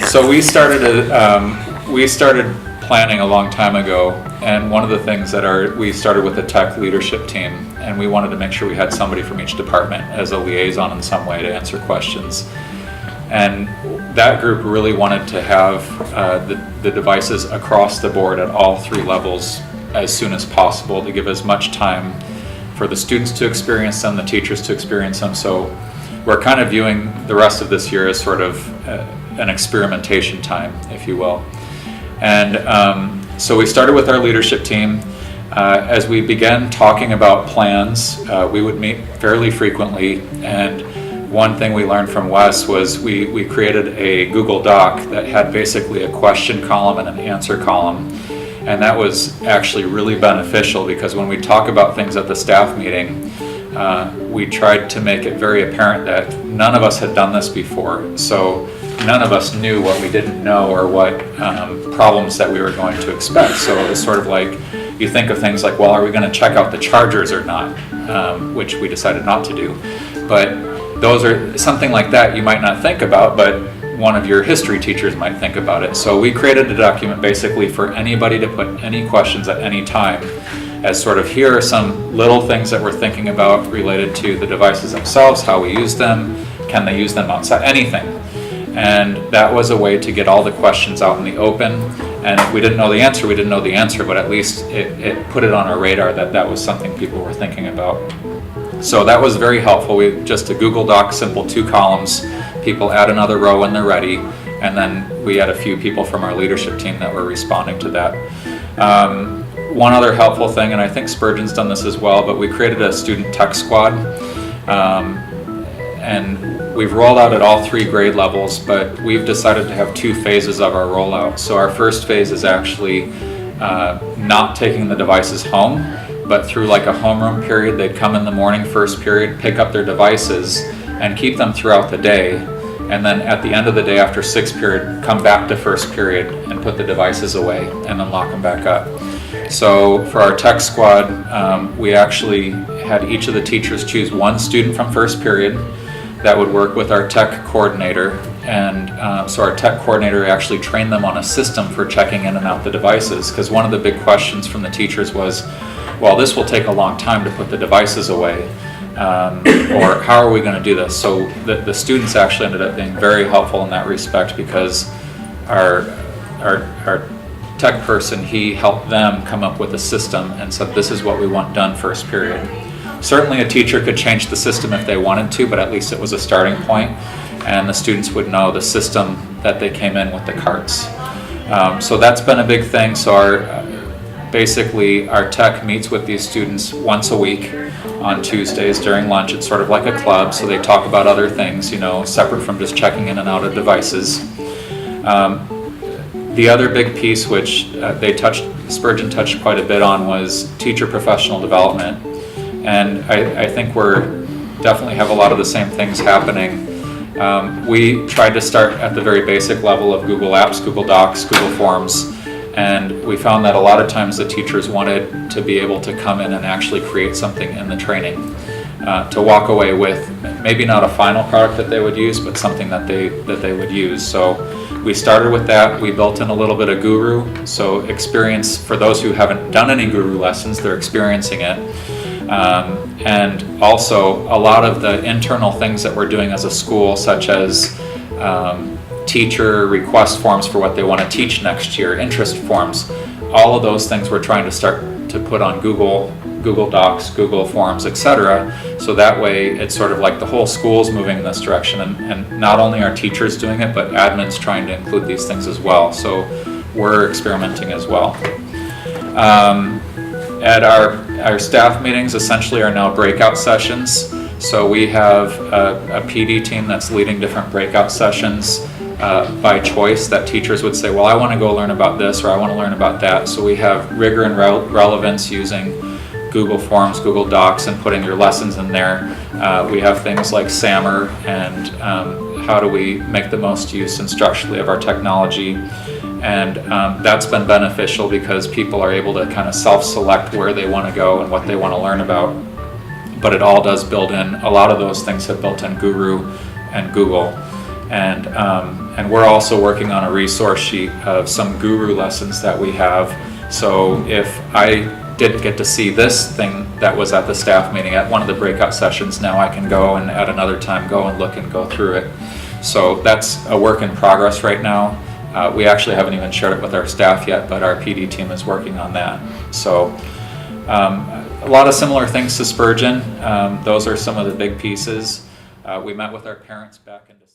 So we started planning a long time ago, and one of the things that we started with a tech leadership team, and we wanted to make sure we had somebody from each department as a liaison in some way to answer questions. And that group really wanted to have the devices across the board at all three levels as soon as possible to give as much time for the students to experience them, the teachers to experience them. So we're kind of viewing the rest of this year as sort of an experimentation time, if you will. And so we started with our leadership team. As we began talking about plans, we would meet fairly frequently, and one thing we learned from Wes was we created a Google Doc that had basically a question column and an answer column. And that was actually really beneficial, because when we talk about things at the staff meeting, we tried to make it very apparent that none of us had done this before. So none of us knew what we didn't know or what problems that we were going to expect. So it was sort of like, you think of things like, well, are we going to check out the chargers or not? Which we decided not to do. But those are something like that you might not think about, but one of your history teachers might think about it. So we created a document basically for anybody to put any questions at any time, as sort of, here are some little things that we're thinking about related to the devices themselves, how we use them, can they use them outside, anything. And that was a way to get all the questions out in the open. And if we didn't know the answer, we didn't know the answer, but at least it put it on our radar that that was something people were thinking about. So that was very helpful. We just a Google Doc, simple 2 columns. People add another row when they're ready, and then we had a few people from our leadership team that were responding to that. One other helpful thing, and I think Spurgeon's done this as well, but we created a student tech squad, and we've rolled out at all 3 grade levels, but we've decided to have 2 phases of our rollout. So our first phase is actually not taking the devices home, but through like a homeroom period. They'd come in the morning, first period, pick up their devices and keep them throughout the day. And then at the end of the day, after 6th period, come back to first period and put the devices away and then lock them back up. So for our tech squad, we actually had each of the teachers choose 1 student from first period that would work with our tech coordinator. And so our tech coordinator actually trained them on a system for checking in and out the devices, because one of the big questions from the teachers was, well, this will take a long time to put the devices away, or how are we going to do this? So the students actually ended up being very helpful in that respect, because our tech person, he helped them come up with a system and said, this is what we want done first period. Certainly a teacher could change the system if they wanted to, but at least it was a starting point, and the students would know the system that they came in with the carts. So that's been a big thing. So basically our tech meets with these students once a week on Tuesdays during lunch. It's sort of like a club, so they talk about other things, you know, separate from just checking in and out of devices. The other big piece, which Spurgeon touched quite a bit on, was teacher professional development. And I think we're definitely have a lot of the same things happening. We tried to start at the very basic level of Google Apps, Google Docs, Google Forms, and we found that a lot of times the teachers wanted to be able to come in and actually create something in the training, to walk away with maybe not a final product that they would use, but something that they would use. So we started with that. We built in a little bit of Guru, so experience for those who haven't done any Guru lessons, they're experiencing it. And also a lot of the internal things that we're doing as a school, such as teacher request forms for what they want to teach next year, interest forms, all of those things we're trying to start to put on Google Docs, Google Forms, etc. So that way it's sort of like the whole school's moving in this direction, and not only are teachers doing it, but admin's trying to include these things as well. So we're experimenting as well. At our staff meetings essentially are now breakout sessions. So we have a PD team that's leading different breakout sessions by choice, that teachers would say, well, I want to go learn about this, or I want to learn about that. So we have rigor and relevance using Google Forms, Google Docs, and putting your lessons in there. We have things like SAMR and how do we make the most use instructionally of our technology. And that's been beneficial because people are able to kind of self-select where they want to go and what they want to learn about. But it all does build in, a lot of those things have built in Guru and Google. And And we're also working on a resource sheet of some guru lessons that we have. So if I didn't get to see this thing that was at the staff meeting at one of the breakout sessions, now I can go and at another time go and look and go through it. So that's a work in progress right now. We actually haven't even shared it with our staff yet, but our PD team is working on that. So a lot of similar things to Spurgeon. Those are some of the big pieces. We met with our parents back in December.